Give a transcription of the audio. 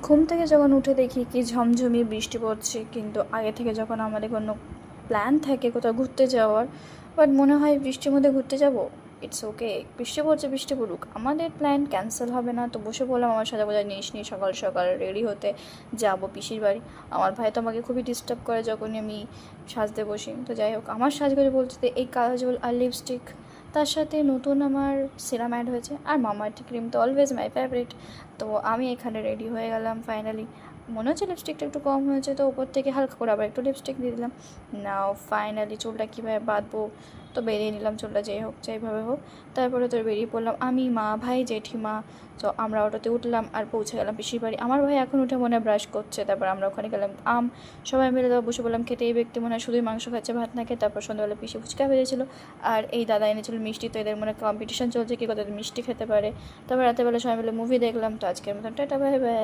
ঘুম থেকে যখন উঠে দেখি কি ঝমঝমিয়ে বৃষ্টি পড়ছে, কিন্তু আগে থেকে যখন আমাদের কোনো প্ল্যান থাকে কোথাও ঘুরতে যাওয়ার, বাট মনে হয় বৃষ্টির মধ্যে ঘুরতে যাব, ইটস ওকে, বৃষ্টি পড়ছে বৃষ্টি পড়ুক, আমাদের প্ল্যান ক্যান্সেল হবে না। তো বসে পড়লাম আমার সাজা বোঝা জিনিস নিয়ে, সকাল সকাল রেডি হতে যাব পিসির বাড়ি। আমার ভাই তো আমাকে খুবই ডিস্টার্ব করে যখনই আমি সাজতে বসি। তো যাই হোক, আমার সাজগোজে বলতে এই কাজল আর লিপস্টিক, তার সাথে নতুন আমার সিরাম অ্যাড হয়েছে, আর মামাআর্থ ক্রিম তো অলওয়েজ মাই ফেভারিট। তো আমি এখানে রেডি হয়ে গেলাম ফাইনালি। মনে হচ্ছে লিপস্টিকটা একটু কম হয়েছে, তো ওপর থেকে হালকা করে আবার একটু লিপস্টিক দিয়ে দিলাম। নাও ফাইনালি চুলটা কীভাবে বাঁধবো, তো বেরিয়ে নিলাম চুলটা, যেই হোক যেইভাবে হোক। তারপরে তো বেরিয়ে পড়লাম আমি, মা, ভাই, জেঠিমা। তো আমরা অটোতে উঠলাম আর পৌঁছে গেলাম পিসির বাড়ি। আমার ভাই এখন উঠে মনে হয় ব্রাশ করছে, তারপর আমরা ওখানে গেলাম সবাই মিলে তো বসে বললাম খেতে। এই ব্যক্তি মনে হয় শুধুই মাংস খাচ্ছে, ভাত না খেয়ে। তারপর সন্ধ্যাবেলা পিসি ফুচকা ভেজেছিল, আর এই দাদা এনেছিল মিষ্টি। তো এদের মনে কম্পিটিশন চলছে কি কত মিষ্টি খেতে পারে। তারপর রাতেরবেলা সবাই মিলে মুভি দেখলাম। তো আজকের মতন টাটা, বাই বাই।